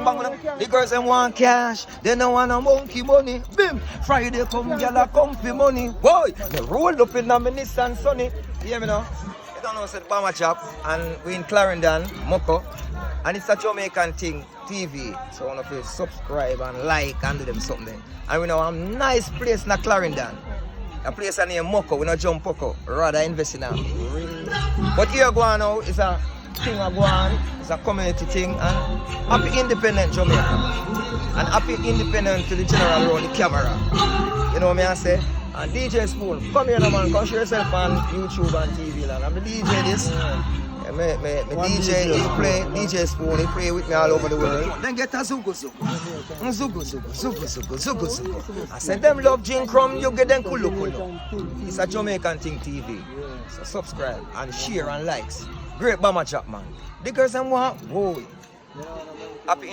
bang bang. The girls them want cash, they don't want a monkey money. Bim, Friday come, gyal a comfy money. Boy, they roll up in a Nissan Sunny. You hear me now? You don't know, said Bama Chop, and we in Clarendon, Moko, and it's a Jamaican Ting TV. So I want to subscribe and like and do them something. And we know a nice place in Clarendon. A place named Moko, we not jump Poco, rather invest in them. But here go on now, it's a thing I go on, it's a community thing, and happy independent Jamaica. And happy independent to the general around the camera. You know what I say? And DJ Spoon, come here now man, come show yourself on YouTube and TV. And I'm the DJ this. My DJ, he play, DJ Spoon, he play with me all over the world. Then get a zugu zugu. Zugu zugu, zugu zugu, zugu zugu. I said them love gin crumb, you get them kulu kulu. It's a Jamaican Ting TV. So subscribe and share and likes. Great Bama Chop man. The girls and what? Whoa. Happy